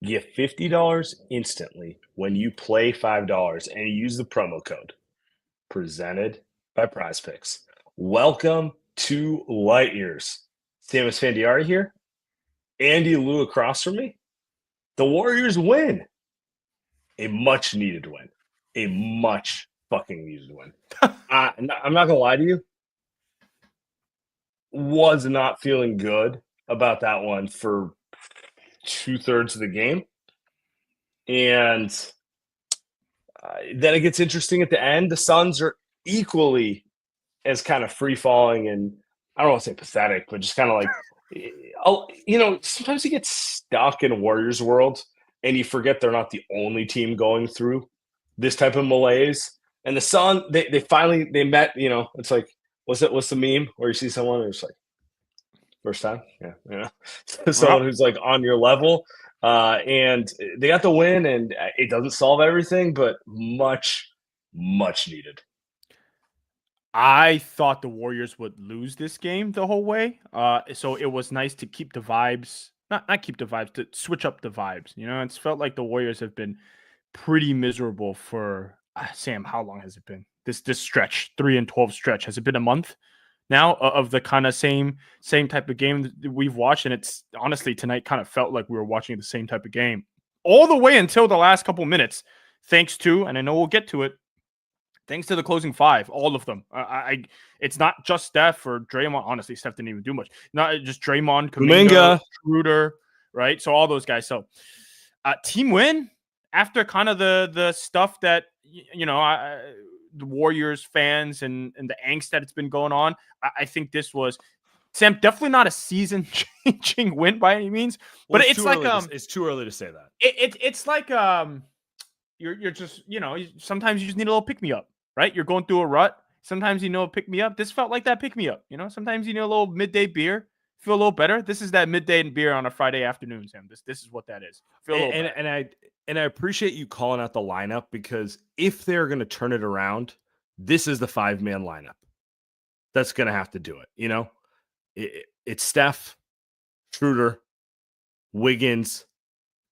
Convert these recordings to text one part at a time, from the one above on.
Get $50 instantly when you play $5 and you use the promo code presented by PrizePicks. Welcome to Light Years. Sam Esfandiari here. Andy Liu across from me. The Warriors win. A much needed win. A much fucking needed win. I'm not going to lie to you. Was not feeling good about that one for 2/3 of the game. And then it gets interesting at the end. The Suns are equally as kind of free falling and I don't want to say pathetic, but just kind of like, sometimes you get stuck in Warriors world and you forget they're not the only team going through this type of malaise. And the Sun, they finally met. It's like what's the meme where you see someone and it's like first time, someone who's like on your level. And they got the win, and it doesn't solve everything, but much, much needed. I thought the Warriors would lose this game the whole way. So it was nice to keep the vibes, not keep the vibes, to switch up the vibes. It's felt like the Warriors have been pretty miserable for, Sam, how long has it been? This stretch, 3-12 stretch. Has it been a month now of the kind of same type of game that we've watched? And it's honestly tonight kind of felt like we were watching the same type of game all the way until the last couple minutes, thanks to, and I know we'll get to it, thanks to the closing five, all of them. It's not just Steph or Draymond. Honestly, Steph didn't even do much. Not just Draymond, Kuminga, Schroder, right? So all those guys. So team win after kind of the stuff that, the Warriors fans and the angst that it's been going on. I think this was, Sam, definitely not a season-changing win by any means. But it's like it's too early to say that. It's like you're just, sometimes you just need a little pick-me-up. Right? You're going through a rut. Sometimes pick me up. This felt like that pick me up. Sometimes you need a little midday beer. Feel a little better. This is that midday beer on a Friday afternoon, Sam. This is what that is. Feel a little better. And I appreciate you calling out the lineup, because if they're going to turn it around, this is the 5-man lineup that's going to have to do it. It's Steph, Schroder, Wiggins,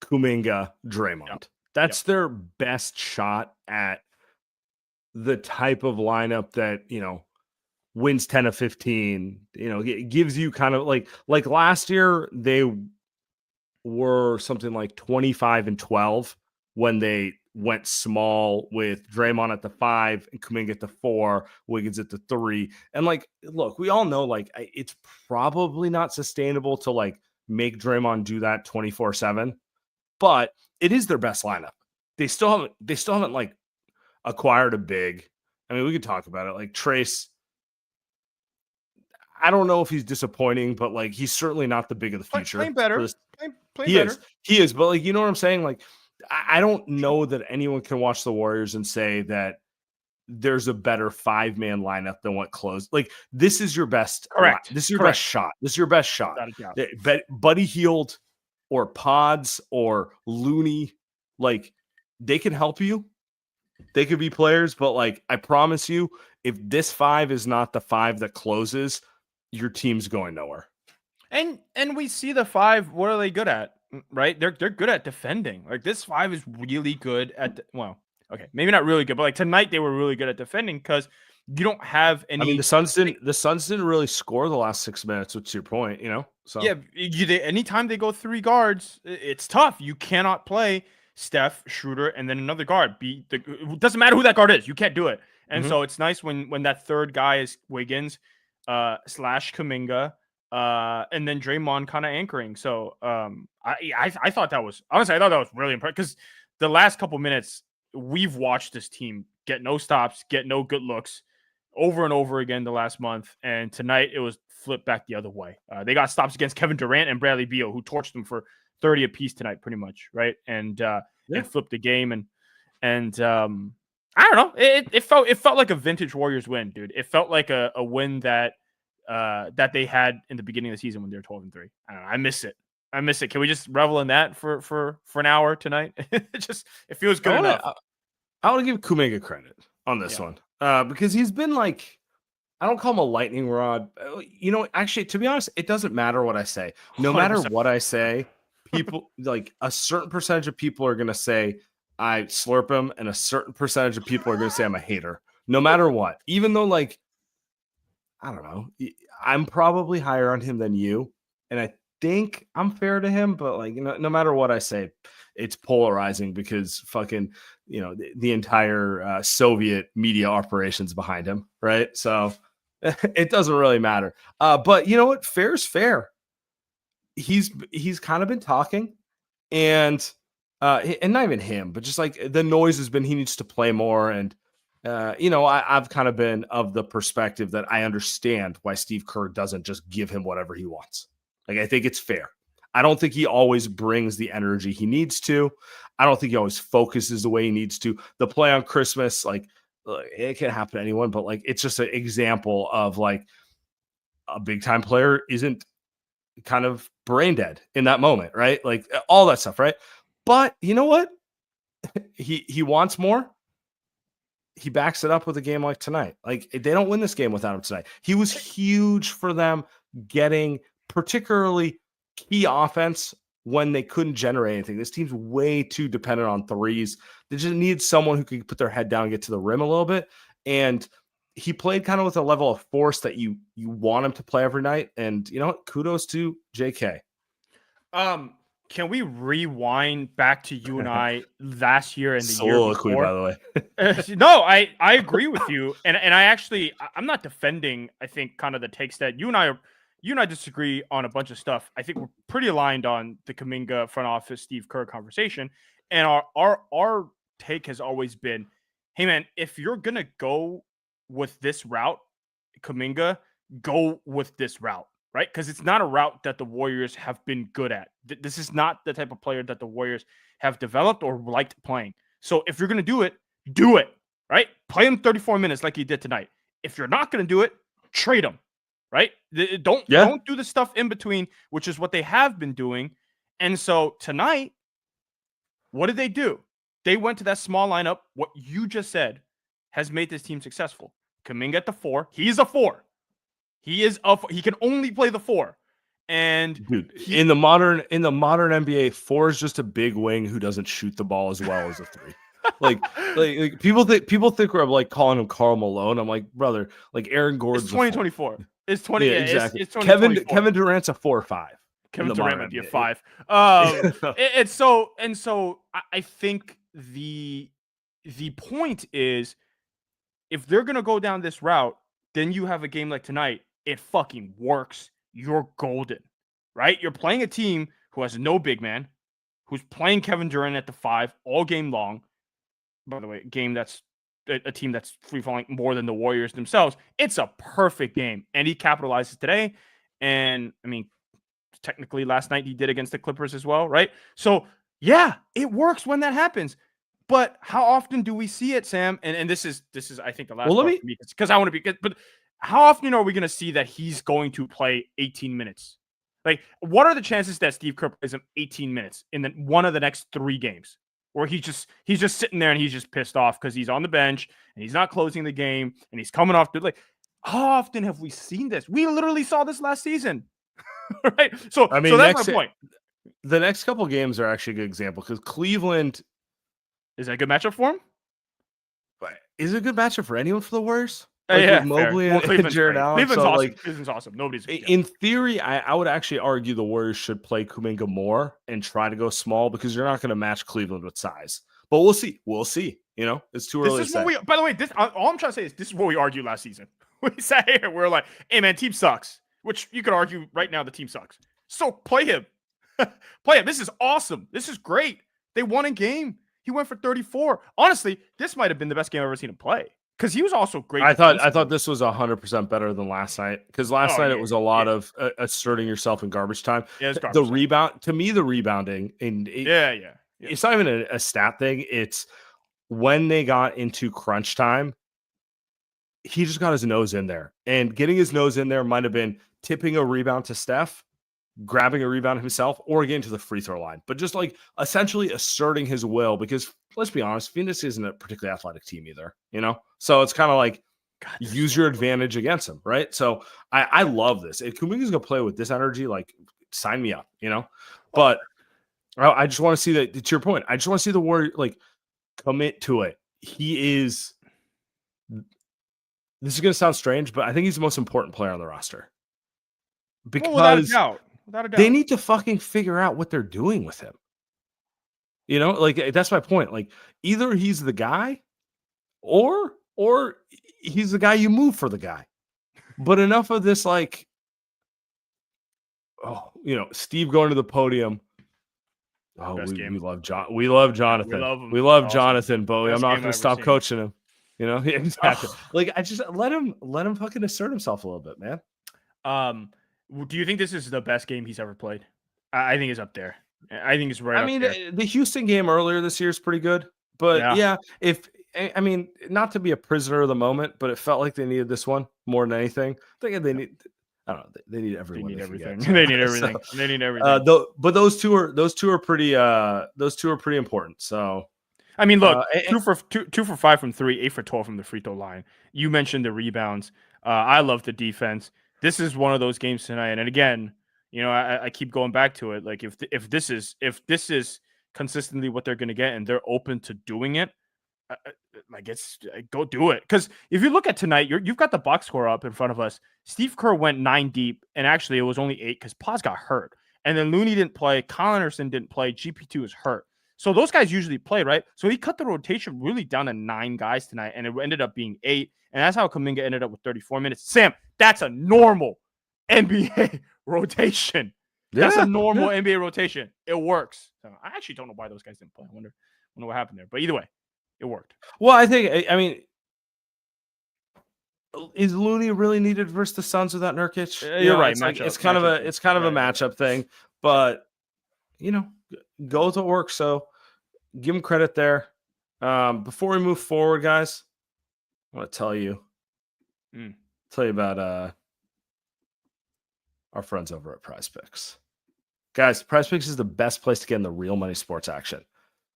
Kuminga, Draymond. Yep. That's their best shot at the type of lineup that, wins 10 of 15, it gives you kind of like last year, they were something like 25-12 when they went small with Draymond at the 5 and Kuminga at the 4, Wiggins at the 3. And look, we all know it's probably not sustainable to make Draymond do that 24/7, but it is their best lineup. They still haven't acquired a big. I mean, we could talk about it. Trace, I don't know if he's disappointing, but he's certainly not the big of the future. Playing better. He is. But you know what I'm saying? I don't know that anyone can watch the Warriors and say that there's a better 5-man lineup than what closed. This is your best. Correct. This is your best shot. This is your best shot. Buddy Hield or Pods or Looney, they can help you. They could be players, but I promise you, if this 5 is not the 5 that closes, your team's going nowhere. And we see the 5. What are they good at? Right? They're good at defending. This 5 is really good at. Okay, maybe not really good, but tonight they were really good at defending because you don't have any. I mean, the Suns didn't really score the last 6 minutes. What's your point? So yeah, anytime they go 3 guards, it's tough. You cannot play Steph, Schroder, and then another guard. It doesn't matter who that guard is. You can't do it. And so it's nice when that third guy is Wiggins / Kuminga, and then Draymond kind of anchoring. So I thought that was really impressive because the last couple minutes we've watched this team get no stops, get no good looks over and over again the last month. And tonight it was flipped back the other way. They got stops against Kevin Durant and Bradley Beal, who torched them for 30 apiece tonight, pretty much, right? And flipped the game, and I don't know. It felt like a vintage Warriors win, dude. It felt like a win that they had in the beginning of the season when they were 12-3. I don't know. I miss it. Can we just revel in that for an hour tonight? It feels good enough. I want to give Kuminga credit on this one because he's been I don't call him a lightning rod. Actually, to be honest, it doesn't matter what I say. No 100%. Matter what I say, people like a certain percentage of people are going to say I slurp him, and a certain percentage of people are going to say I'm a hater, no matter what. Even though, like, I don't know, I'm probably higher on him than you, and I think I'm fair to him. But like, no matter what I say, it's polarizing because fucking, the entire Soviet media operations behind him, right? So it doesn't really matter. But you know what? Fair's fair. He's kind of been talking, and not even him, but just like the noise has been he needs to play more. And I've kind of been of the perspective that I understand why Steve Kerr doesn't just give him whatever he wants. Like, I think it's fair. I don't think he always brings the energy he needs to. I don't think he always focuses the way he needs to. The play on Christmas, like, it can happen to anyone, but like, it's just an example of like a big time player isn't kind of brain dead in that moment, right? Like all that stuff, right? But you know what? He wants more. He backs it up with a game like tonight. Like, they don't win this game without him tonight. He was huge for them getting particularly key offense when they couldn't generate anything. This team's way too dependent on threes. They just need someone who can put their head down and get to the rim a little bit. And he played kind of with a level of force that you want him to play every night. And you know what? Kudos to JK. Can we rewind back to you and I last year and the Soliloquy, year before? By the way. No, I agree with you. And I'm not defending, I think, kind of the takes that you and I disagree on a bunch of stuff. I think we're pretty aligned on the Kuminga front office, Steve Kerr conversation. And our take has always been, hey man, if you're going to go with this route, Kuminga, go with this route. Right? Because it's not a route that the Warriors have been good at. This is not the type of player that the Warriors have developed or liked playing. So if you're going to do it, right? Play him 34 minutes like you did tonight. If you're not going to do it, trade him, right? Don't do the stuff in between, which is what they have been doing. And so tonight, what did they do? They went to that small lineup. What you just said has made this team successful. Kuminga at the 4. He's a 4. He can only play the 4. And dude, in the modern NBA, 4 is just a big wing who doesn't shoot the ball as well as a 3. like people think we're like calling him Karl Malone. I'm like, brother, like Aaron Gordon's 2024. It's 20. Yeah, exactly. It's 2024. Kevin Durant's a 4 or 5. Kevin Durant might be a 5. So I think the point is, if they're gonna go down this route, then you have a game like tonight. It fucking works. You're golden, right? You're playing a team who has no big man, who's playing Kevin Durant at the 5 all game long. By the way, a team that's free-falling more than the Warriors themselves. It's a perfect game, and he capitalizes today. And, I mean, technically last night he did against the Clippers as well, right? So, yeah, it works when that happens. But how often do we see it, Sam? And this is I think the last part for me, because I want to be good. But how often are we going to see that he's going to play 18 minutes? Like, what are the chances that Steve Kerr plays him 18 minutes in one of the next 3 games, where he's just sitting there and he's just pissed off because he's on the bench and he's not closing the game and he's coming off like, how often have we seen this? We literally saw this last season, right? So I mean, so that's my point. The next couple games are actually a good example because Cleveland. Is that a good matchup for him? Is it a good matchup for anyone for the Warriors? Like Mobley and Jared Allen. Cleveland's so, awesome. Cleveland's awesome. Nobody's in theory, I would actually argue the Warriors should play Kuminga more and try to go small because you're not going to match Cleveland with size. But we'll see. It's too early to say. By the way, all I'm trying to say is this is what we argued last season. We sat here, we're like, hey man, team sucks. Which you could argue right now the team sucks. So play him. Play him. This is awesome. This is great. They won a game. He went for 34. Honestly, this might have been the best game I've ever seen him play. Because he was also great. I thought this was 100% better than last night. Because last night it was a lot of asserting yourself in garbage time. Yeah, it's garbage the time. Rebound, to me, the rebounding. It's not even a stat thing. It's when they got into crunch time, he just got his nose in there. And getting his nose in there might have been tipping a rebound to Steph, grabbing a rebound himself, or getting to the free throw line. But just like essentially asserting his will, because let's be honest, Phoenix isn't a particularly athletic team either, So it's kind of like use your advantage against him, right? So I love this. If Kuminga's gonna play with this energy, like sign me up, But I just want to see that. To your point, I just want to see the Warrior like commit to it. He is. This is going to sound strange, but I think he's the most important player on the roster because without a doubt. Without a doubt. they need to fucking figure out what they're doing with him. You know, like that's my point. Like either he's the guy, or he's the guy you move for the guy. But enough of this, like, Steve going to the podium. Oh, we love John. We love Jonathan. We love him. We love Awesome. Jonathan, but I'm not going to stop seen. coaching him. You know, exactly. Like I just let him fucking assert himself a little bit, man. Do you think this is the best game he's ever played? I think it's up there. I think it's right. I mean, the Houston game earlier this year is pretty good, but yeah, not to be a prisoner of the moment, but it felt like they needed this one more than anything. I think they need. I don't know. They need everyone. They need everything. They need everything. So, they need everything. But those two are pretty important. So I mean, look, 2 for 5 from 3, 8 for 12 from the free throw line. You mentioned the rebounds. I love the defense. This is one of those games tonight, and again, I keep going back to it. Like if this is consistently what they're going to get, and they're open to doing it, go do it. Because if you look at tonight, you've got the box score up in front of us. Steve Kerr went 9 deep, and actually it was only 8 because Paz got hurt, and then Looney didn't play. Kyle Anderson didn't play. GP2 was hurt. So those guys usually play, right? So he cut the rotation really down to 9 guys tonight, and it ended up being 8. And that's how Kuminga ended up with 34 minutes. Sam, that's a normal NBA rotation. That's a normal NBA rotation. It works. So I actually don't know why those guys didn't play. I wonder what happened there. But either way, it worked. Well, I mean, is Looney really needed versus the Suns without Nurkic? You're right. It's kind of a matchup thing, but go with what works. So give him credit there. Before we move forward, guys, I want to tell you about our friends over at PrizePicks. Guys, PrizePicks is the best place to get in the real money sports action.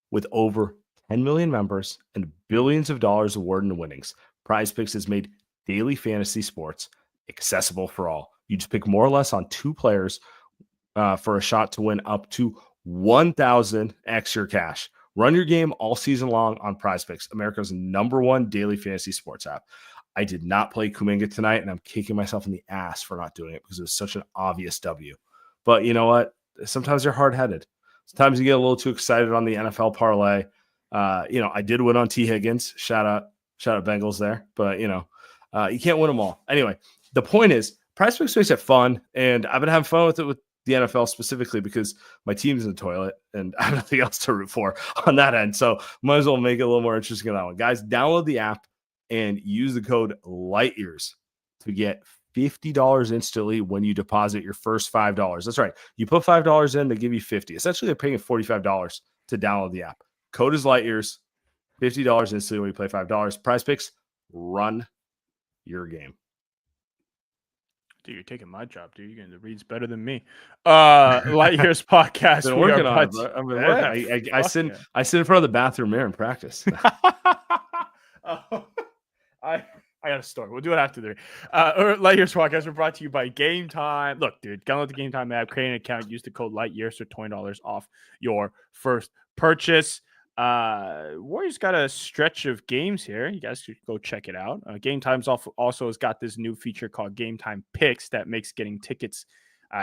With over 10 million members and billions of dollars awarded in winnings, PrizePicks has made daily fantasy sports accessible for all. You just pick more or less on 2 players for a shot to win up to 1,000x your cash. Run your game all season long on PrizePicks, America's #1 daily fantasy sports app. I did not play Kuminga tonight, and I'm kicking myself in the ass for not doing it because it was such an obvious W. But you know what? Sometimes you're hard-headed. Sometimes you get a little too excited on the NFL parlay. I did win on T. Higgins. Shout out Bengals there. But, you can't win them all. Anyway, the point is, PrizePicks makes it fun, and I've been having fun with it with the NFL specifically because my team's in the toilet and I have nothing else to root for on that end. So might as well make it a little more interesting on that one. Guys, download the app and use the code LIGHTYEARS to get $50 instantly when you deposit your first $5. That's right. You put $5 in, they give you $50. Essentially, they're paying $45 to download the app. Code is LIGHTYEARS, $50 instantly when you play $5. PrizePicks, run your game. Dude, you're taking my job, dude. You're going to read better than me. Light Years Podcast. Been working on it, bro. I've been working. I sit in front of the bathroom mirror and practice. I got a story. We'll do it after the Light Years Podcast. We're brought to you by GameTime. Look, dude, download the GameTime app, create an account, use the code LIGHTYEARS for $20 off your first purchase. Warriors got a stretch of games here. You guys should go check it out. GameTime's also has got this new feature called GameTime Picks that makes getting tickets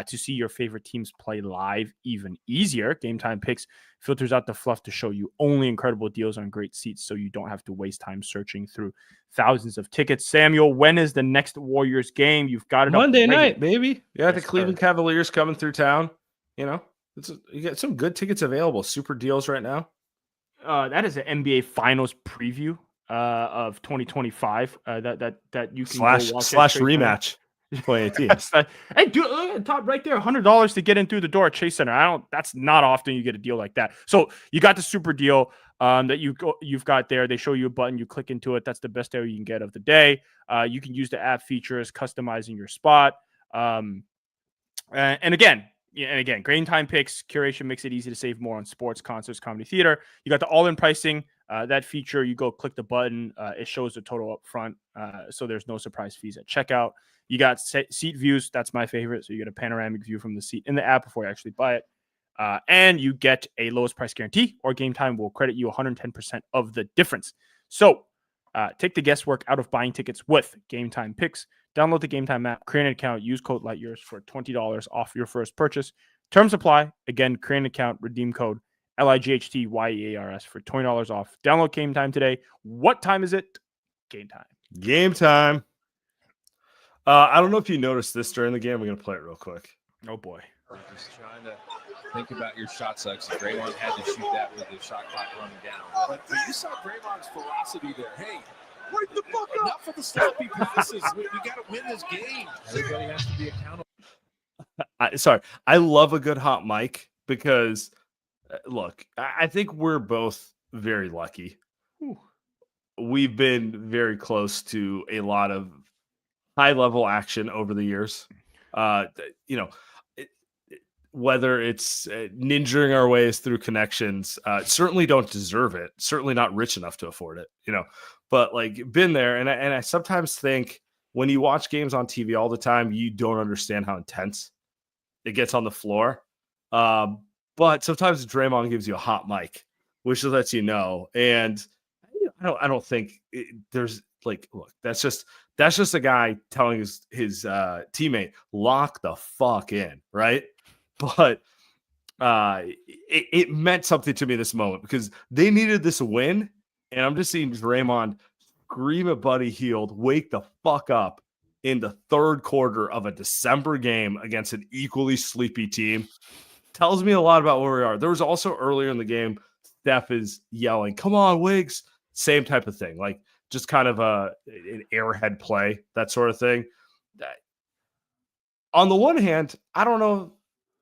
to see your favorite teams play live even easier. GameTime Picks filters out the fluff to show you only incredible deals on great seats so you don't have to waste time searching through thousands of tickets. Samuel, when is the next Warriors game? You've got it Monday night, baby. You got the Yes, Cleveland Cavaliers coming through town. You got some good tickets available. Super deals right now. That is an NBA Finals preview of 2025. That you can slash go watch rematch 2018. Hey, dude, top right there, $100 to get in through the door at Chase Center. That's not often you get a deal like that. So you got the super deal that you've got there. They show you a button, you click into it. That's the best deal you can get of the day. You can use the app features, customizing your spot. And again, GameTime Picks curation makes it easy to save more on sports, concerts, comedy, theater. You got the all-in pricing. That feature, you go click the button. It shows the total up front, so there's no surprise fees at checkout. You got seat views. That's my favorite. So you get a panoramic view from the seat in the app before you actually buy it. And you get a lowest price guarantee, or Game Time will credit you 110% of the difference. So take the guesswork out of buying tickets with Game Time Picks. Download the Game Time app, create an account, use code LightYears for $20 off your first purchase. Terms apply. Again, create an account, redeem code LIGHTYEARS for $20 off. Download Game Time today. What time is it? Game Time. Game time. I don't know if you noticed this during the game. We're going to play it real quick. Oh, boy. Just trying to think about your shot selection. Draymond had to shoot that with the shot clock running down. But you saw Draymond's velocity there. Hey, wake the fuck up. Enough of the sloppy passes. We got to win this game. Everybody has to be accountable. Sorry. I love a good hot mic because, look, I think we're both very lucky. Ooh. We've been very close to a lot of high-level action over the years. Whether it's ninjaing our ways through connections, certainly don't deserve it. Certainly not rich enough to afford it, But like, been there, and I sometimes think when you watch games on TV all the time, you don't understand how intense it gets on the floor. But sometimes Draymond gives you a hot mic, which lets you know. And I don't think there's like, look, that's just a guy telling his teammate, lock the fuck in, right? But it meant something to me this moment because they needed this win, and I'm just seeing Draymond scream at Buddy Hield, wake the fuck up in the third quarter of a December game against an equally sleepy team. Tells me a lot about where we are. There was also earlier in the game, Steph is yelling, "Come on, Wiggs!" Same type of thing, like just kind of an airhead play, that sort of thing. On the one hand, I don't know.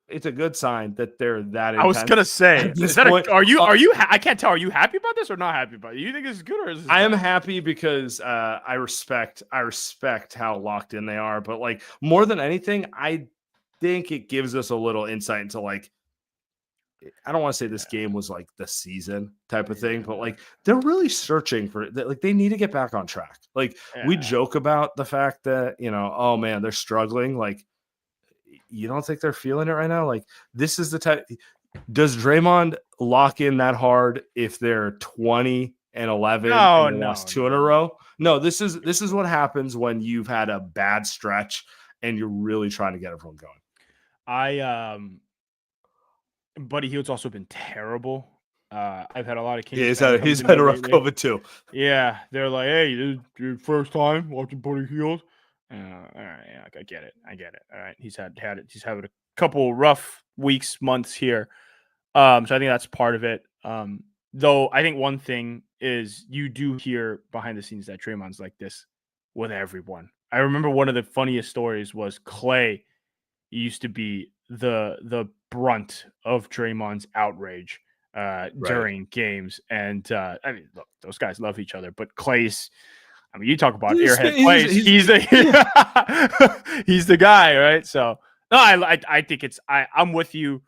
It's a good sign that they're that intense. I was gonna say, are you? I can't tell. Are you happy about this or not happy about it? You think this is good or is this I am bad? happy because I respect how locked in they are. But like more than anything, I think it gives us a little insight into like, I don't want to say this game was like the season type of thing, but like they're really searching for it. Like they need to get back on track. Like we joke about the fact that, oh man, they're struggling. Like, you don't think they're feeling it right now? Like this is the type. Does Draymond lock in that hard if they're 20-11 and lost two in a row? No, this is what happens when you've had a bad stretch and you're really trying to get everyone going. Buddy Hield's also been terrible. I've had a lot of Kings. Yeah, he's had a rough COVID too. Yeah, they're like, "Hey, this is your first time watching Buddy Hield." All right, yeah, I get it. All right, he's had it. He's having a couple rough weeks, months here. So I think that's part of it. Though I think one thing is you do hear behind the scenes that Draymond's like this with everyone. I remember one of the funniest stories was Clay used to be the brunt of Draymond's outrage during games. And I mean, look, those guys love each other, but Clay's, I mean, you talk about airhead plays. He's the guy, right? So no, I think I'm with you.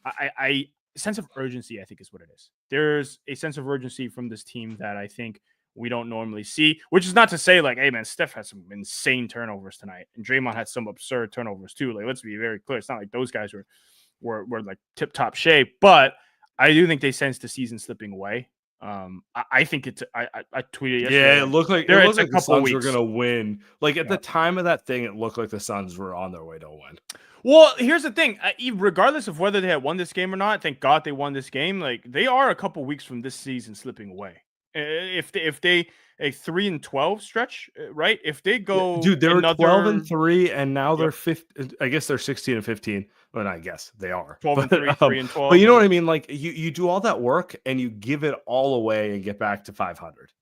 I sense of urgency, I think, is what it is. There's a sense of urgency from this team that I think we don't normally see, which is not to say like, hey man, Steph had some insane turnovers tonight, and Draymond had some absurd turnovers too. Like, let's be very clear. It's not like those guys were like tip top shape, but I do think they sense the season slipping away. I think it's. I tweeted yesterday. Yeah, it looked like the Suns were gonna win. Like at the time of that thing, it looked like the Suns were on their way to win. Well, here's the thing. Regardless of whether they had won this game or not, thank God they won this game. Like they are a couple weeks from this season slipping away. If they a 3-12 stretch, right? If they go, dude, they were 12-3, and now they're 15. I guess they're 16-15. Well, I guess they are 12-3, 3-12. But you know what I mean? Like you do all that work and you give it all away and get back to 500.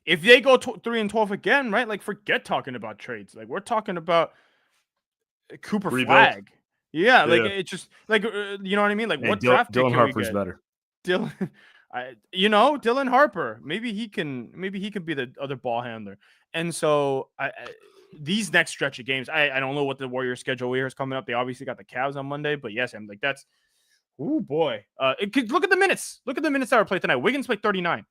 If they go 3-12 again, right? Like forget talking about trades. Like we're talking about Cooper Flag. Yeah, like it's just like you know what I mean. Like what draft pick Dylan can Harper's we get? better. Dylan Harper. Maybe he can be the other ball handler. And so these next stretch of games, I don't know what the Warriors schedule here is coming up. They obviously got the Cavs on Monday, but yes, I'm like that's boy. Look at the minutes. Look at the minutes that were played tonight. Wiggins played 39.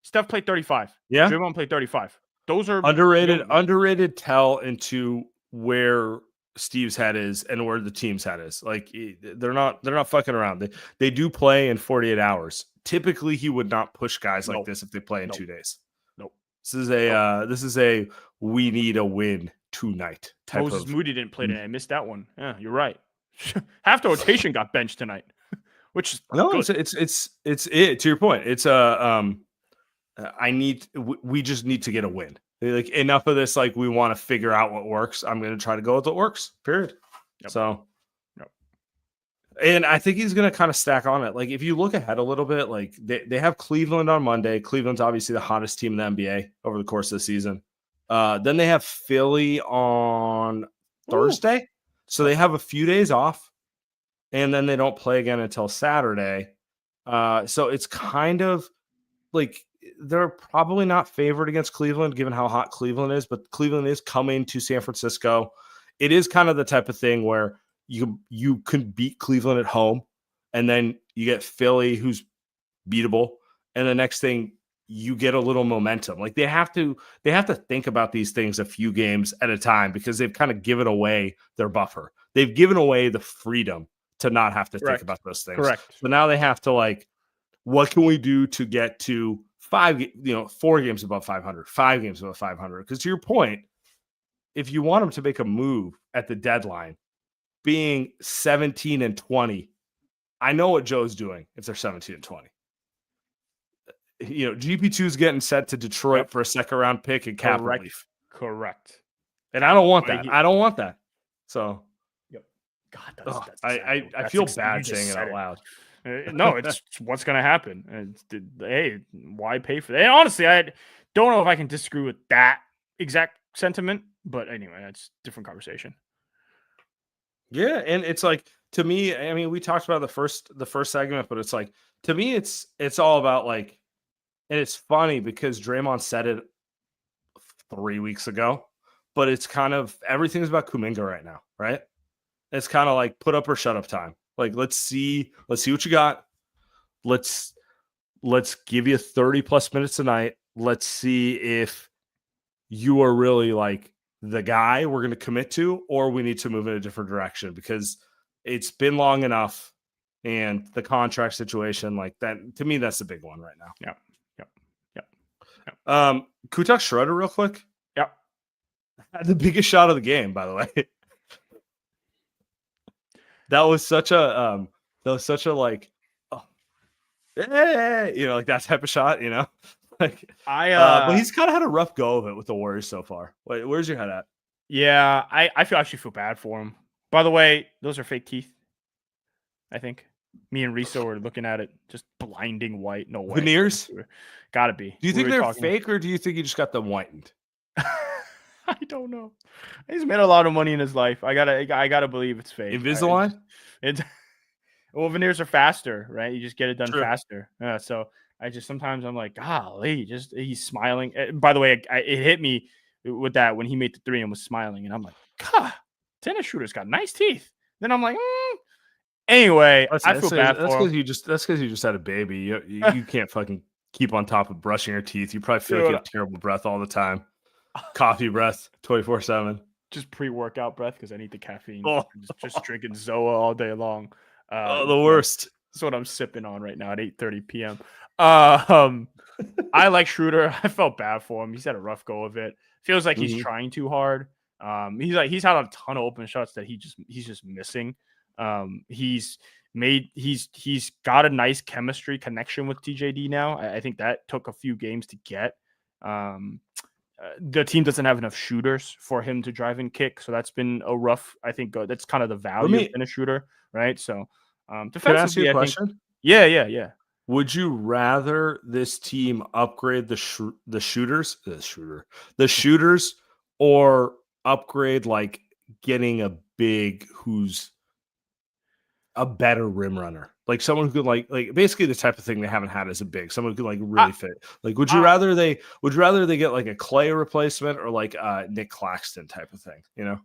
Steph played 35. Yeah. Draymond played 35. Those are underrated tell into where Steve's head is and where the team's head is. Like they're not fucking around. They do play in 48 hours. Typically, he would not push guys like this if they play in 2 days. Nope. This is a we need a win tonight type Moses of. Moody didn't play tonight. I missed that one. Yeah, you're right. Half the rotation got benched tonight, which is good. It's to your point. It's we just need to get a win. Like enough of this. Like we want to figure out what works. I'm going to try to go with what works. Period. Yep. So, yep. And I think he's going to kind of stack on it. Like if you look ahead a little bit, like they have Cleveland on Monday. Cleveland's obviously the hottest team in the NBA over the course of the season. Then they have Philly on Thursday. Ooh. So they have a few days off, and then they don't play again until Saturday. So it's kind of like they're probably not favored against Cleveland, given how hot Cleveland is, but Cleveland is coming to San Francisco. It is kind of the type of thing where you can beat Cleveland at home, and then you get Philly, who's beatable, and the next thing you get a little momentum. Like they have to think about these things a few games at a time because they've kind of given away their buffer. They've given away the freedom to not have to think about those things. Correct. So now they have to what can we do to get to 4 games above 500, 5 games above 500? Because to your point, if you want them to make a move at the deadline, being 17-20, I know what Joe's doing if they're 17-20. GP2 is getting sent to Detroit for a second-round pick and cap relief. Correct. And I don't want that. I don't want that. So, God, I feel bad saying it out loud. No, it's what's going to happen. Hey, why pay for that? And honestly, I don't know if I can disagree with that exact sentiment, but anyway, that's a different conversation. Yeah, and it's like to me, I mean, we talked about the first segment, but it's like to me, it's all about like, and it's funny because Draymond said it 3 weeks ago, but it's kind of everything's about Kuminga right now, right? It's kind of like put up or shut up time. Like, let's see what you got. Let's give you 30 plus minutes tonight. Let's see if you are really like the guy we're going to commit to, or we need to move in a different direction because it's been long enough. And the contract situation like that, to me, that's the big one right now. Yeah. Can we talk Schroder real quick? Yeah. The biggest shot of the game, by the way. That was such a like, oh, hey, like that type of shot, like but he's kind of had a rough go of it with the Warriors so far. Wait, where's your head at? Yeah, I actually feel bad for him. By the way, those are fake teeth. I think me and Riso were looking at it, just blinding white. No way. Veneers? Gotta be. Do you think they're fake, or do you think he just got them whitened? I don't know. He's made a lot of money in his life. I gotta believe it's fake. Invisalign? Well, veneers are faster, right? You just get it done faster. So sometimes I'm like, golly, he's smiling. By the way, it hit me with that when he made the 3 and was smiling, and I'm like, God, tennis shooter's got nice teeth. Then I'm like, Anyway, I feel bad for him. That's because you just had a baby. You can't fucking keep on top of brushing your teeth. You probably feel like you have terrible breath all the time. Coffee breath 24/7. Just pre-workout breath because I need the caffeine. Just drinking Zoa all day long. The worst. That's what I'm sipping on right now at 8:30 p.m. I like Schroder. I felt bad for him. He's had a rough go of it. Feels like he's trying too hard. He's had a ton of open shots that he's just missing. He's got a nice chemistry connection with TJD now. I think that took a few games to get. The team doesn't have enough shooters for him to drive and kick, so that's been a rough. I think that's kind of the value in a shooter, right? So, defensively, can I ask you a question? Yeah. Would you rather this team upgrade the shooters, or upgrade like getting a big who's a better rim runner, like someone who could like basically the type of thing they haven't had as a big, someone who could like really fit. Like, would you rather they get like a Clay replacement or like Nick Claxton type of thing?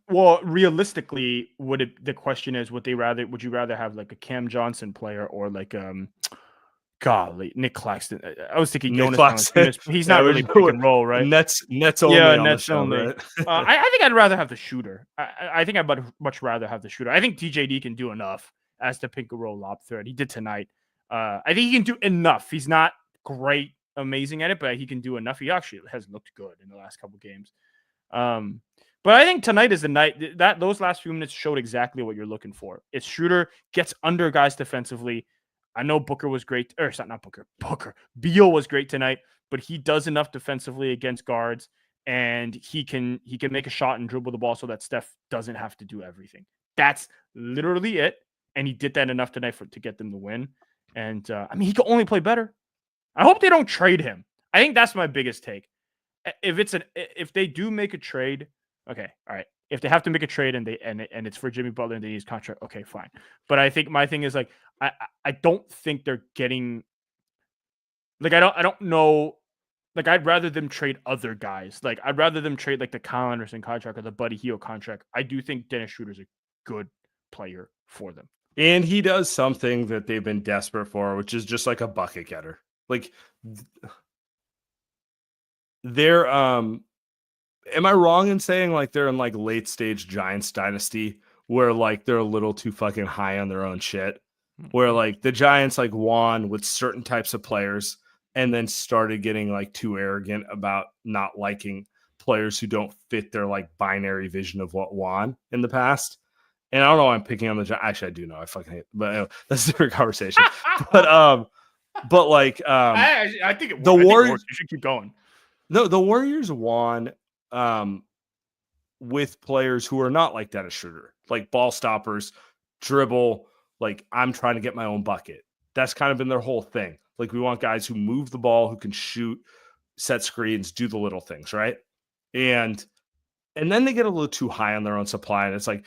Well, realistically, the question is, would you rather have like a Cam Johnson player or like golly, Nick Claxton. I was thinking Nick Jonas Claxton. Valanciunas, but he's not really pick and roll, right? Nets only on the Nets show, only. right? I think I'd rather have the shooter. I think I'd much rather have the shooter. I think TJD can do enough as the pick and roll lob threat. He did tonight. I think he can do enough. He's not great, amazing at it, but he can do enough. He actually has looked good in the last couple games. But I think tonight is the night that those last few minutes showed exactly what you're looking for. It's Schroder gets under guys defensively. I know Booker was great, or not Booker. Beal was great tonight, but he does enough defensively against guards, and he can make a shot and dribble the ball so that Steph doesn't have to do everything. That's literally it, and he did that enough tonight to get them the win. And I mean, he could only play better. I hope they don't trade him. I think that's my biggest take. If they do make a trade, okay, all right. If they have to make a trade and it's for Jimmy Butler and they need his contract, okay, fine. But I think my thing is like I don't think they're getting like I don't know. Like I'd rather them trade other guys. Like I'd rather them trade like the Kyle Anderson contract or the Buddy Hield contract. I do think Dennis Schroeder's a good player for them. And he does something that they've been desperate for, which is just like a bucket getter. Like they're am I wrong in saying like they're in like late stage Giants dynasty where like they're a little too fucking high on their own shit? Where like the Giants like won with certain types of players and then started getting like too arrogant about not liking players who don't fit their like binary vision of what won in the past. And I don't know why I'm picking on the Giants. Actually, I do know. I fucking hate, but anyway, that's a different conversation. But like I think the Warriors, you should keep going. No, the Warriors won with players who are not like Dennis Schroeder, like ball stoppers, dribble, like I'm trying to get my own bucket. That's kind of been their whole thing. Like we want guys who move the ball, who can shoot, set screens, do the little things, right? And then they get a little too high on their own supply, and it's like,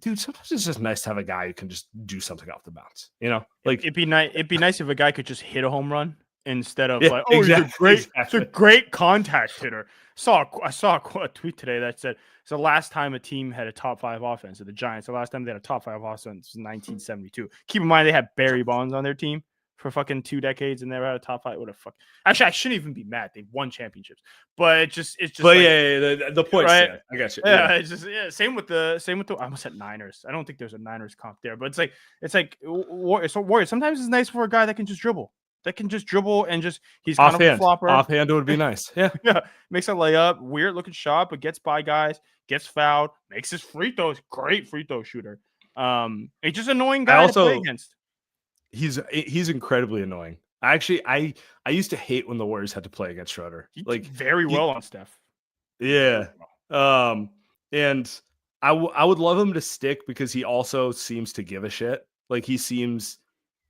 dude, sometimes it's just nice to have a guy who can just do something off the bounce, you know? Like it'd be nice if a guy could just hit a home run instead of exactly. He's a great contact hitter. I saw a tweet today that said it's the last time a team had a top 5 offense. The Giants, the last time they had a top 5 offense was 1972. Keep in mind they had Barry Bonds on their team for fucking 2 decades and never had a top 5. What a fuck. Actually, I shouldn't even be mad. They've won championships, but it's just. But like, the point, right? I got you. Yeah, it's just same with the. I almost said Niners. I don't think there's a Niners comp there, but it's like Warriors. Sometimes it's nice for a guy that can just dribble. And just he's kind of a flopper. Offhand would be nice. Yeah. Yeah. Makes a layup, weird looking shot, but gets by guys, gets fouled, makes his free throws, great free throw shooter. He's just annoying guy to play against. He's incredibly annoying. I used to hate when the Warriors had to play against Schroder. Like very well on Steph. Yeah. And I would love him to stick because he also seems to give a shit. Like he seems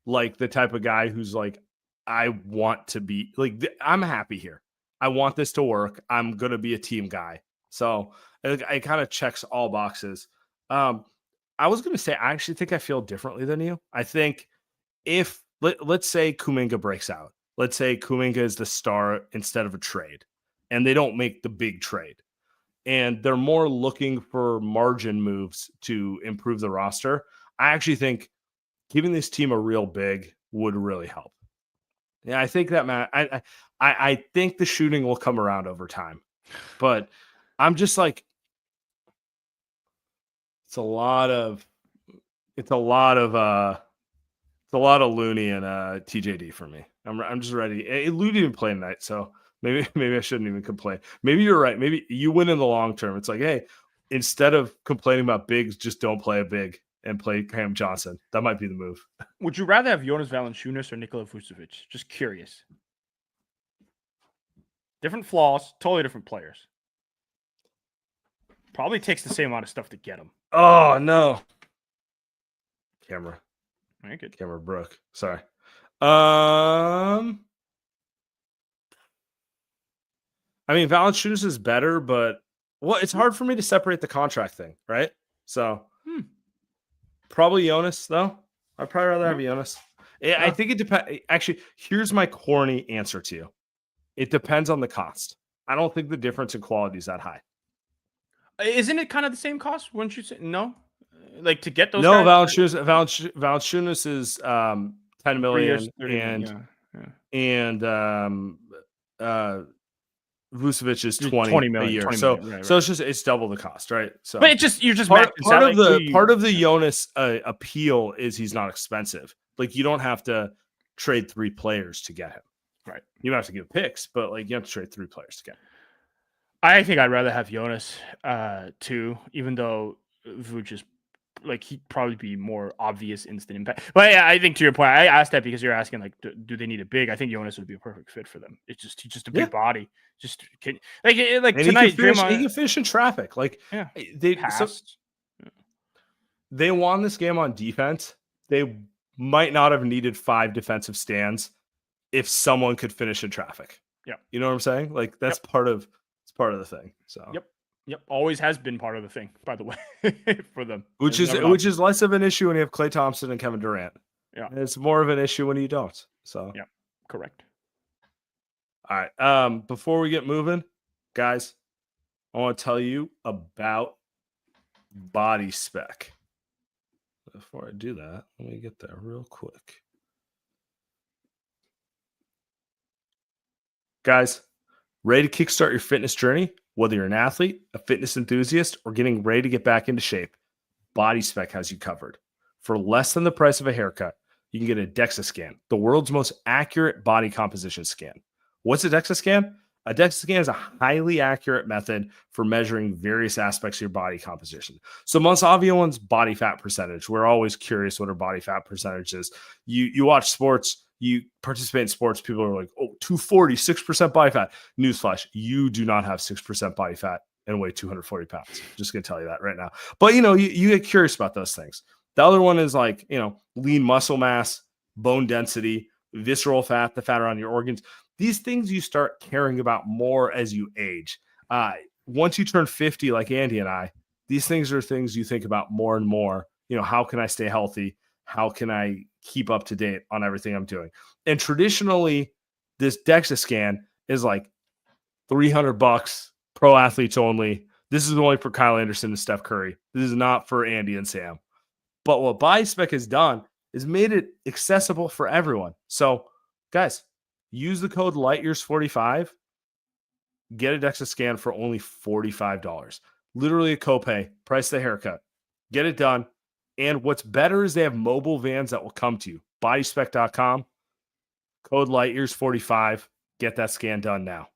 like the type of guy who's like, I want to be like, I'm happy here. I want this to work. I'm going to be a team guy. So it kind of checks all boxes. I was going to say, I actually think I feel differently than you. I think if let's say Kuminga breaks out, let's say Kuminga is the star instead of a trade and they don't make the big trade and they're more looking for margin moves to improve the roster. I actually think giving this team a real big would really help. Yeah, I think that, man. I think the shooting will come around over time, but I'm just like, it's a lot of Looney and TJD for me. I'm just ready. Looney didn't play tonight, so maybe I shouldn't even complain. Maybe you're right. Maybe you win in the long term. It's like, hey, instead of complaining about bigs, just don't play a big and play Cam Johnson. That might be the move. Would you rather have Jonas Valanciunas or Nikola Vucevic? Just curious. Different flaws, totally different players. Probably takes the same amount of stuff to get them. Oh, no. Camera. Very good. Camera broke. Sorry. I mean, Valanciunas is better, but it's hard for me to separate the contract thing, right? So probably Jonas, though. I'd probably rather have Jonas. I think it depends. Actually, here's my corny answer to you. It depends on the cost. I don't think the difference in quality is that high. Isn't it kind of the same cost? Wouldn't you say no? Like to get those? No, Valanciunas is $10 million, and Vucevic is 20 million a year. 20 So million, right. so it's double the cost, right? So But you're just part maxing out, of like, part of the Jonas appeal is he's not expensive. Like, you don't have to trade 3 players to get him. Right. You don't have to give picks, but like, you have to trade 3 players to get him. I think I'd rather have Jonas too, even though Vuce is like, he'd probably be more obvious instant impact. But yeah, I think to your point, I asked that because you're asking, like, do they need a big? I think Jonas would be a perfect fit for them. He's just a big body. Just like And tonight, he can finish in traffic. Like, yeah, they won this game on defense. They might not have needed 5 defensive stands if someone could finish in traffic. Yeah, you know what I'm saying? Like, that's part of the thing. So Yep. Always has been part of the thing, by the way, for them. Which is less of an issue when you have Klay Thompson and Kevin Durant. Yeah. And it's more of an issue when you don't. So yeah, correct. All right. Before we get moving, guys, I want to tell you about BodySpec. Before I do that, let me get there real quick. Guys, ready to kickstart your fitness journey? Whether you're an athlete, a fitness enthusiast, or getting ready to get back into shape, BodySpec has you covered. For less than the price of a haircut, you can get a DEXA scan, the world's most accurate body composition scan. What's a DEXA scan? A DEXA scan is a highly accurate method for measuring various aspects of your body composition. So most obvious one's body fat percentage. We're always curious what our body fat percentage is. You watch sports, you participate in sports, people are like, oh, 240, 6% body fat. Newsflash, you do not have 6% body fat and weigh 240 pounds. Just going to tell you that right now. But, you get curious about those things. The other one is like, lean muscle mass, bone density, visceral fat, the fat around your organs. These things you start caring about more as you age. Once you turn 50, like Andy and I, these things are things you think about more and more. How can I stay healthy? How can I keep up to date on everything I'm doing? And traditionally, this DEXA scan is like $300, pro athletes only. This is only for Kyle Anderson and Steph Curry. This is not for Andy and Sam. But what BodySpec has done is made it accessible for everyone. So, guys, use the code LightYears45. Get a DEXA scan for only $45. Literally a copay. Price the haircut. Get it done. And what's better is they have mobile vans that will come to you. Bodyspec.com. Code LightYears45. Get that scan done now.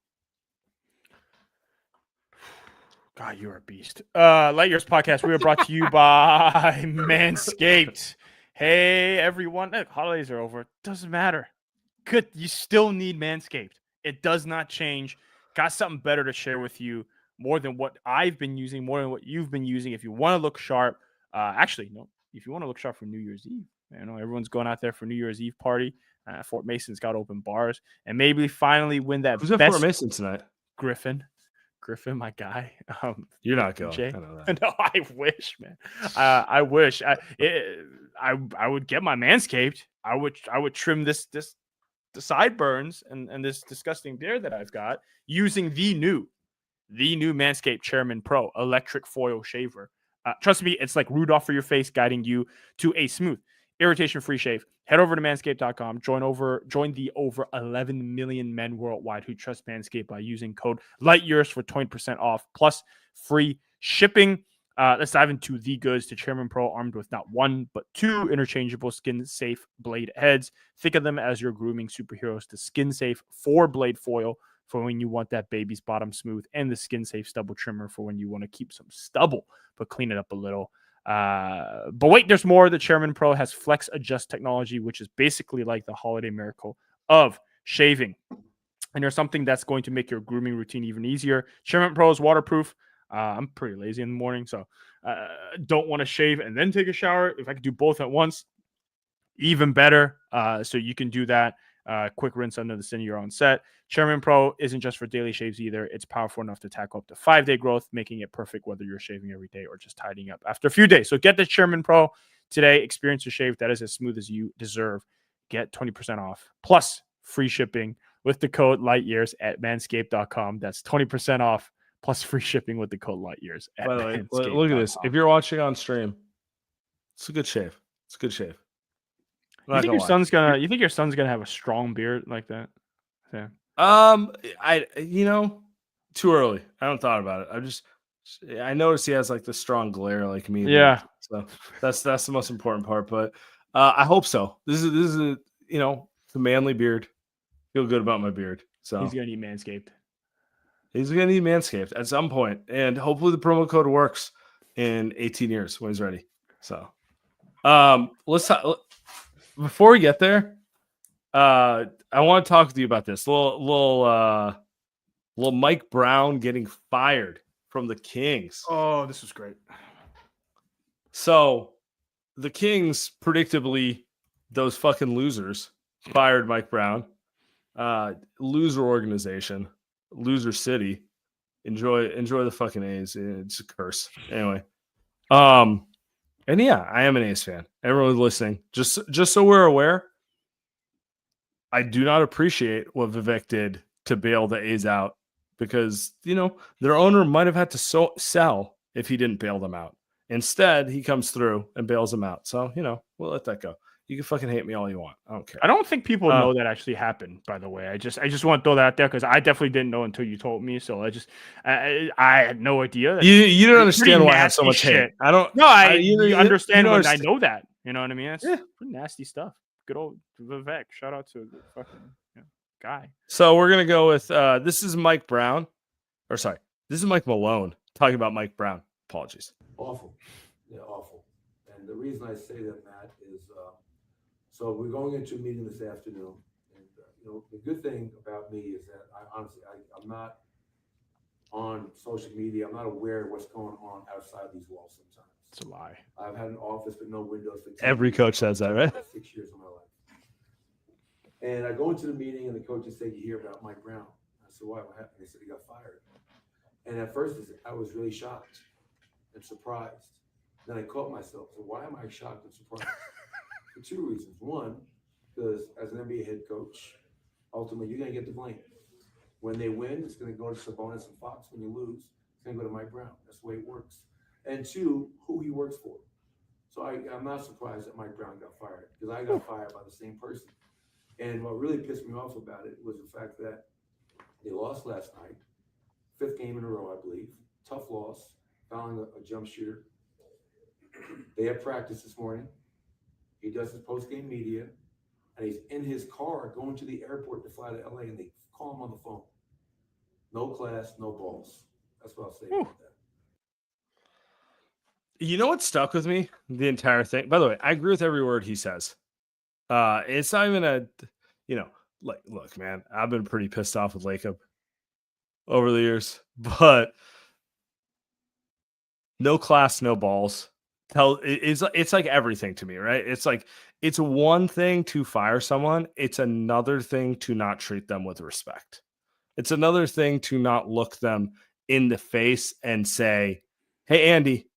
God, you're a beast. Light Years Podcast, we are brought to you by Manscaped. Hey, everyone. Holidays are over. Doesn't matter. Good. You still need Manscaped. It does not change. Got something better to share with you, more than what I've been using, more than what you've been using. If you want to look sharp, actually, no. If you want to look sharp for New Year's Eve, everyone's going out there for New Year's Eve party. Fort Mason's got open bars, and maybe finally win that. Who's at Fort Mason tonight? Griffin, my guy. You're not going. Jay. I know that. No, I wish, man. I wish. I would get my Manscaped. I would trim the sideburns and this disgusting beard that I've got using the new Manscaped Chairman Pro electric foil shaver. Trust me, it's like Rudolph for your face, guiding you to a smooth, irritation-free shave. Head over to manscaped.com. Join the over 11 million men worldwide who trust Manscaped by using code LightYears for 20% off plus free shipping. Let's dive into the goods. To Chairman Pro, armed with not one but 2 interchangeable skin-safe blade heads. Think of them as your grooming superheroes. The skin-safe 4-blade foil for when you want that baby's bottom smooth, and the skin-safe stubble trimmer for when you want to keep some stubble but clean it up a little. But wait, there's more. The Chairman Pro has Flex Adjust technology, which is basically like the holiday miracle of shaving. And there's something that's going to make your grooming routine even easier. Chairman Pro is waterproof. I'm pretty lazy in the morning, so don't want to shave and then take a shower. If I could do both at once, even better. So you can do that. Quick rinse under the skin, you're on set. Chairman Pro isn't just for daily shaves either. It's powerful enough to tackle up to 5-day growth, making it perfect whether you're shaving every day or just tidying up after a few days. So get the Chairman Pro today. Experience a shave that is as smooth as you deserve. Get 20% off plus free shipping with the code LightYears at manscaped.com. That's 20% off plus free shipping with the code LightYears at manscaped.com. Look at this. If you're watching on stream, it's a good shave. It's a good shave. I'm not gonna lie. You think your son's gonna have a strong beard like that? Yeah. Too early. I haven't thought about it. I noticed he has like the strong glare like me. Yeah. So that's the most important part. But I hope so. This is a it's a manly beard. Feel good about my beard. So He's gonna need Manscaped. He's going to need Manscaped at some point, and hopefully the promo code works in 18 years when he's ready. So, let's talk, before we get there. I want to talk with you about this little Mike Brown getting fired from the Kings. Oh, this was great. So, the Kings, predictably, those fucking losers fired Mike Brown. Loser organization. Loser city. Enjoy the fucking A's. It's a curse. Anyway. And yeah, I am an A's fan. Everyone listening, just so we're aware, I do not appreciate what Vivek did to bail the A's out because, their owner might have had to sell if he didn't bail them out. Instead, he comes through and bails them out. So, we'll let that go. You can fucking hate me all you want. I don't care. I don't think people know that actually happened, by the way. I just want to throw that out there because I definitely didn't know until you told me. So I had no idea. You don't understand why I have so much hate. I don't. No, you understand when understand. I know that. You know what I mean? That's Yeah. pretty nasty stuff. Good old Vivek. Shout out to the fucking guy. So we're gonna go with this is Mike Brown, this is Mike Malone talking about Mike Brown. Apologies. Awful. Yeah, awful. And the reason I say that, Matt, is so we're going into a meeting this afternoon. And, the good thing about me is that I'm not on social media. I'm not aware of what's going on outside these walls sometimes. It's a lie. I've had an office with no windows for 10 Every years. coach says that, right? 6 years of my life. And I go into the meeting and the coaches say, "You hear about Mike Brown?" I said, "Why? What happened?" They said he got fired. And at first I was really shocked and surprised. Then I caught myself. So why am I shocked and surprised? For two reasons. One, because as an NBA head coach, ultimately you're going to get the blame. When they win, it's going to go to Sabonis and Fox. When you lose, it's going to go to Mike Brown. That's the way it works. And two, who he works for. So I'm not surprised that Mike Brown got fired because I got fired by the same person. And what really pissed me off about it was the fact that they lost last night, 5th game in a row, I believe. Tough loss, fouling a jump shooter. They had practice this morning. He does his post-game media, and he's in his car going to the airport to fly to LA, and they call him on the phone. No class, no balls. That's what I'll say about that. You know what stuck with me? The entire thing. By the way, I agree with every word he says. It's not even look, man, I've been pretty pissed off with Lacob over the years, but no class, no balls. It's like everything to me, right? It's like it's one thing to fire someone. It's another thing to not treat them with respect. It's another thing to not look them in the face and say, "Hey, Andy,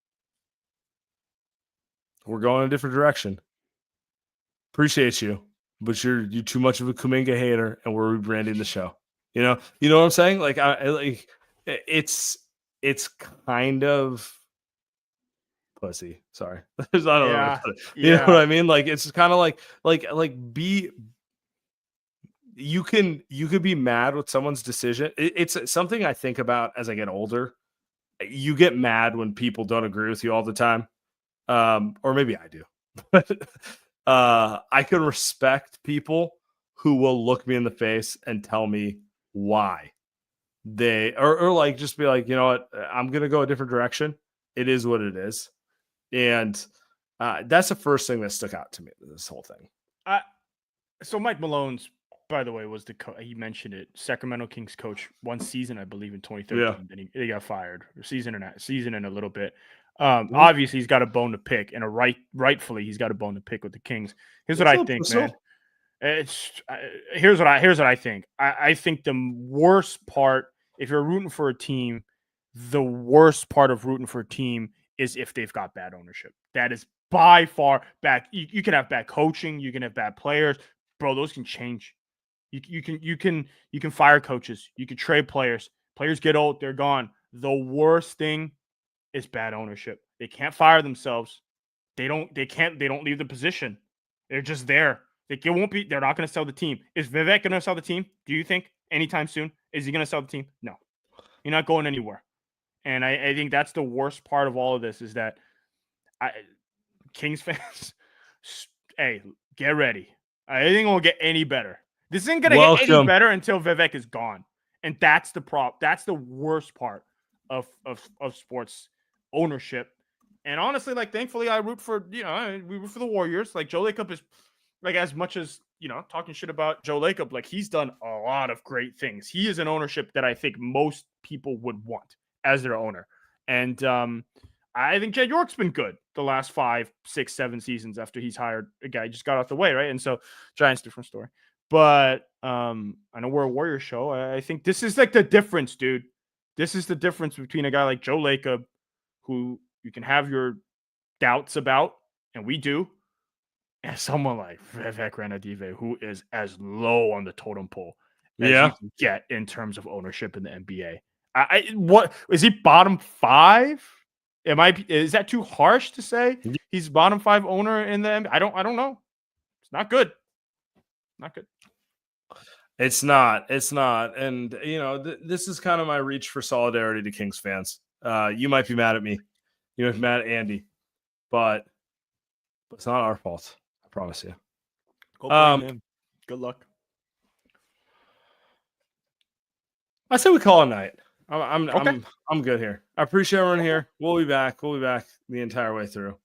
we're going a different direction. Appreciate you, but you're too much of a Kuminga hater, and we're rebranding the show." You know what I'm saying? Like, it's kind of pussy. Sorry, I don't know. You know what I mean? Like, it's kind of like you could be mad with someone's decision. It's something I think about as I get older. You get mad when people don't agree with you all the time, or maybe I do. I can respect people who will look me in the face and tell me why they or like just be like, you know what, I'm gonna go a different direction. It is what it is. And that's the first thing that stuck out to me, this whole thing. So Mike Malone's, by the way, was he mentioned it, Sacramento Kings coach one season, I believe, in 2013. Yeah. Then he got fired. Season and a little bit. Obviously, he's got a bone to pick, and rightfully, he's got a bone to pick with the Kings. Here's what I think, man. Here's what I think. I think the worst part, if you're rooting for a team, the worst part of rooting for a team is if they've got bad ownership. That is by far bad. You can have bad coaching, you can have bad players, bro. Those can change. You can fire coaches, you can trade players. Players get old, they're gone. The worst thing is bad ownership. They can't fire themselves. They don't leave the position. They're just there. Like, it won't be. They're not going to sell the team. Is Vivek going to sell the team? Do you think anytime soon? Is he going to sell the team? No, you're not going anywhere. And I think that's the worst part of all of this is that Kings fans, hey, get ready. I think it won't get any better. This isn't going to get any better until Vivek is gone. And that's the problem. That's the worst part of sports ownership. And honestly, like, thankfully, I root for, we root for the Warriors. Like, Joe Lacob is, like, as much as, talking shit about Joe Lacob, like, he's done a lot of great things. He is an ownership that I think most people would want as their owner. And I think Jed York's been good the last 5, 6, 7 seasons after he's hired a guy. He just got out the way, right? And so Giants, different story. But I know we're a Warriors show. I think this is like the difference, dude. This is the difference between a guy like Joe Lacob, who you can have your doubts about, and we do, and someone like Vivek Ranadive, who is as low on the totem pole as you can get in terms of ownership in the NBA. What is he, bottom 5? Is that too harsh to say he's bottom 5 owner in the NBA? I don't know. It's not good. Not good. It's not. And, this is kind of my reach for solidarity to Kings fans. You might be mad at me. You might be mad at Andy. But it's not our fault. I promise you. Go blame him. Good luck. I say we call it a night. Okay. I'm good here. I appreciate everyone here. We'll be back. The entire way through.